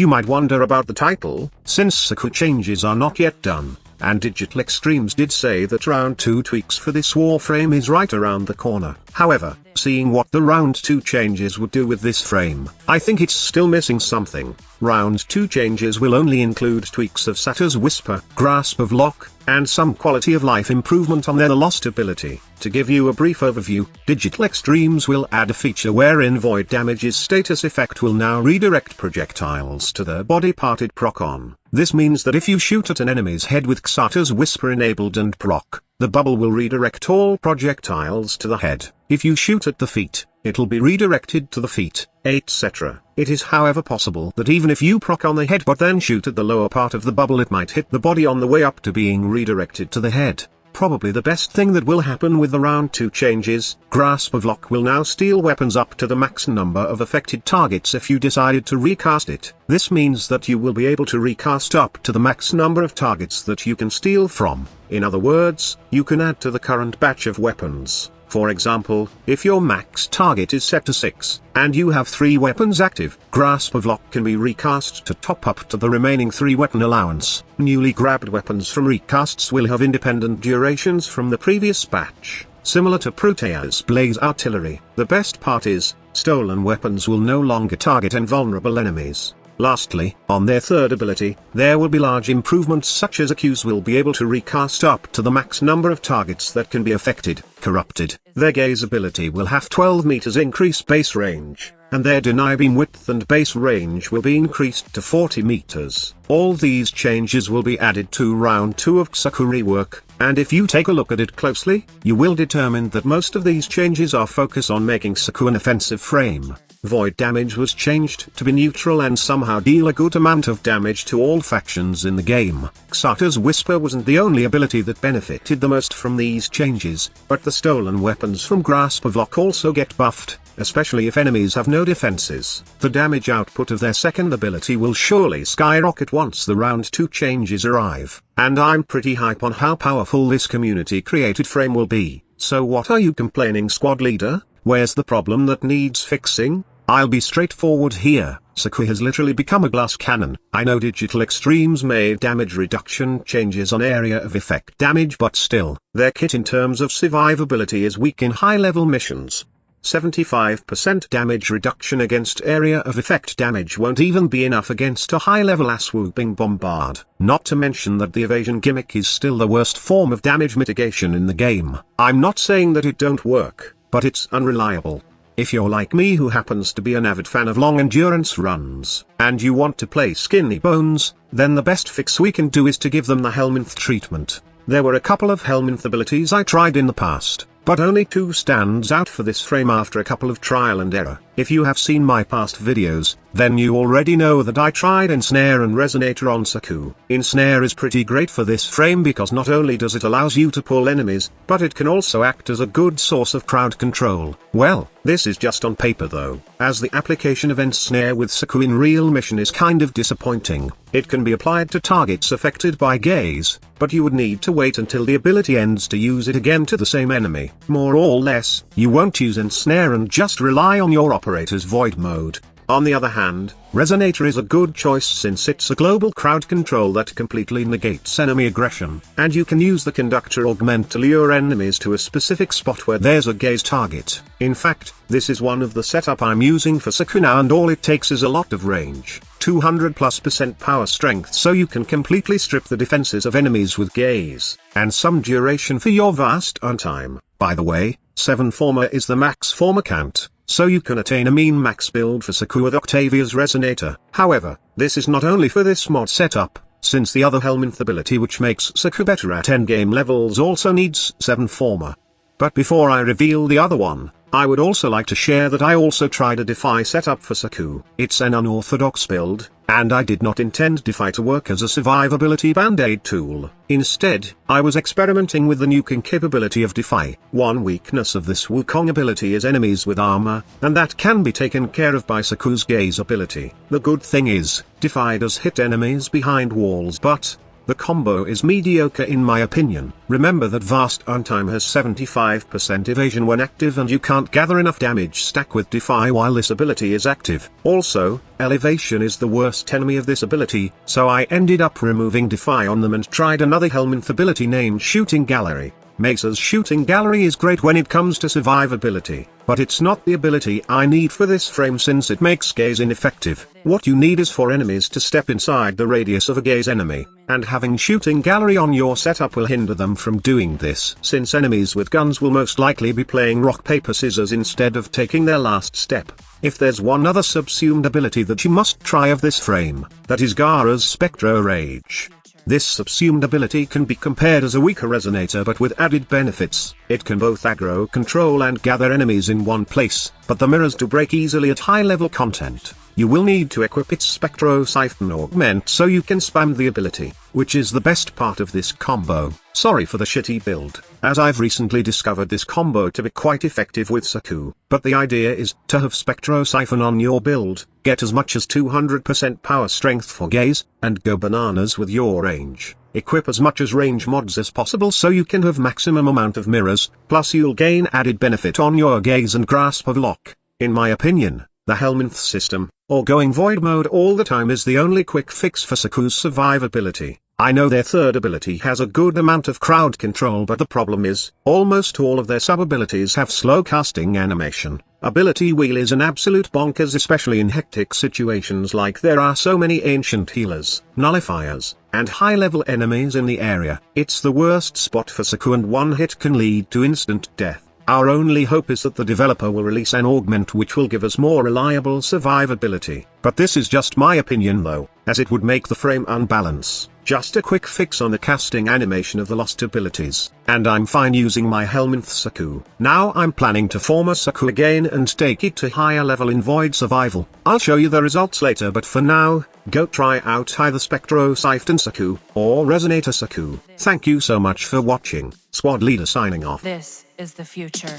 You might wonder about the title, since Xaku changes are not yet done, and Digital Extremes did say that round 2 tweaks for this Warframe is right around the corner. However, seeing what the round 2 changes would do with this frame, I think it's still missing something. Round 2 changes will only include tweaks of Xaku'S Whisper, Grasp of Lock, and some quality of life improvement on their lost ability. To give you a brief overview, Digital Extremes will add a feature wherein Void Damage's status effect will now redirect projectiles to their body part it proc on. This means that if you shoot at an enemy's head with Xaku'S Whisper enabled and proc, the bubble will redirect all projectiles to the head. If you shoot at the feet, it'll be redirected to the feet, etc. It is however possible that even if you proc on the head but then shoot at the lower part of the bubble, it might hit the body on the way up to being redirected to the head. Probably the best thing that will happen with the round 2 changes, Grasp of Lock will now steal weapons up to the max number of affected targets if you decided to recast it. This means that you will be able to recast up to the max number of targets that you can steal from. In other words, you can add to the current batch of weapons. For example, if your max target is set to 6, and you have 3 weapons active, Grasp of Lock can be recast to top up to the remaining 3 weapon allowance. Newly grabbed weapons from recasts will have independent durations from the previous batch, similar to Protea's Blaze Artillery. The best part is, stolen weapons will no longer target invulnerable enemies. Lastly, on their third ability, there will be large improvements such as Xaku'S will be able to recast up to the max number of targets that can be affected, corrupted. Their gaze ability will have 12 meters increase base range, and their deny beam width and base range will be increased to 40 meters. All these changes will be added to round 2 of Xaku rework, and if you take a look at it closely, you will determine that most of these changes are focused on making Xaku an offensive frame. Void Damage was changed to be neutral and somehow deal a good amount of damage to all factions in the game. Xaku'S Whisper wasn't the only ability that benefited the most from these changes, but the stolen weapons from Grasp of Lock also get buffed, especially if enemies have no defenses. The damage output of their second ability will surely skyrocket once the round 2 changes arrive, and I'm pretty hype on how powerful this community created frame will be. So what are you complaining, squad leader? Where's the problem that needs fixing? I'll be straightforward here. Xaku has literally become a glass cannon. I know Digital Extremes made damage reduction changes on area of effect damage, but still, their kit in terms of survivability is weak in high-level missions. 75% damage reduction against area of effect damage won't even be enough against a high-level ass-whooping bombard. Not to mention that the evasion gimmick is still the worst form of damage mitigation in the game. I'm not saying that it don't work, but it's unreliable. If you're like me, who happens to be an avid fan of long endurance runs, and you want to play skinny bones, then the best fix we can do is to give them the Helminth treatment. There were a couple of Helminth abilities I tried in the past, but only 2 stands out for this frame after a couple of trial and error. If you have seen my past videos, then you already know that I tried Ensnare and Resonator on Xaku. Ensnare is pretty great for this frame because not only does it allows you to pull enemies, but it can also act as a good source of crowd control. Well, this is just on paper though, as the application of Ensnare with Xaku in real mission is kind of disappointing. It can be applied to targets affected by gaze, but you would need to wait until the ability ends to use it again to the same enemy. More or less, you won't use Ensnare and just rely on your operator's void mode. On the other hand, Resonator is a good choice since it's a global crowd control that completely negates enemy aggression, and you can use the conductor augment to lure enemies to a specific spot where there's a gaze target. In fact, this is one of the setup I'm using for Xaku now, and all it takes is a lot of range, 200+% power strength, so you can completely strip the defenses of enemies with gaze, and some duration for your vast untime. By the way, 7 former is the max former count, so you can attain a mean max build for Xaku with Octavia's Resonator. However, this is not only for this mod setup, since the other Helminth ability which makes Xaku better at endgame levels also needs 7 former. But before I reveal the other one, I would also like to share that I also tried a Defy setup for Xaku. It's an unorthodox build, and I did not intend Defy to work as a survivability band-aid tool. Instead, I was experimenting with the nuking capability of Defy. One weakness of this Wukong ability is enemies with armor, and that can be taken care of by Xaku'S gaze ability. The good thing is, Defy does hit enemies behind walls, but the combo is mediocre in my opinion. Remember that Vast Untime has 75% evasion when active and you can't gather enough damage stack with Defy while this ability is active. Also, Elevation is the worst enemy of this ability, so I ended up removing Defy on them and tried another Helminth ability named Shooting Gallery. Mesa's Shooting Gallery is great when it comes to survivability, but it's not the ability I need for this frame since it makes gaze ineffective. What you need is for enemies to step inside the radius of a gaze enemy, and having Shooting Gallery on your setup will hinder them from doing this since enemies with guns will most likely be playing rock paper scissors instead of taking their last step. If there's one other subsumed ability that you must try of this frame, that is Gara's Spectro Rage. This subsumed ability can be compared as a weaker Resonator but with added benefits. It can both aggro control and gather enemies in one place, but the mirrors do break easily at high level content. You will need to equip its Spectro Siphon Augment so you can spam the ability, which is the best part of this combo. Sorry for the shitty build, as I've recently discovered this combo to be quite effective with Xaku, but the idea is to have Spectro Siphon on your build, get as much as 200% power strength for gaze, and go bananas with your range. Equip as much as range mods as possible so you can have maximum amount of mirrors, plus you'll gain added benefit on your gaze and grasp of lock. In my opinion, the Helminth system, or going void mode all the time is the only quick fix for Xaku'S survivability. I know their third ability has a good amount of crowd control but the problem is, almost all of their sub-abilities have slow casting animation. Ability Wheel is an absolute bonkers especially in hectic situations like there are so many ancient healers, nullifiers, and high-level enemies in the area. It's the worst spot for Xaku and one hit can lead to instant death. Our only hope is that the developer will release an augment which will give us more reliable survivability. But this is just my opinion though, as it would make the frame unbalance. Just a quick fix on the casting animation of the lost abilities, and I'm fine using my Helminth Xaku. Now I'm planning to form a Xaku again and take it to higher level in Void Survival. I'll show you the results later but for now, go try out either Spectro Siphon Xaku, or Resonator Xaku. Thank you so much for watching. Squad Leader signing off. This is the future.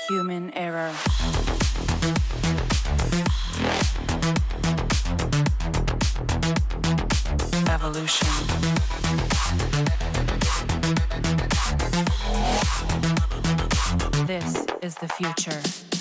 Human error. Evolution. This is the future.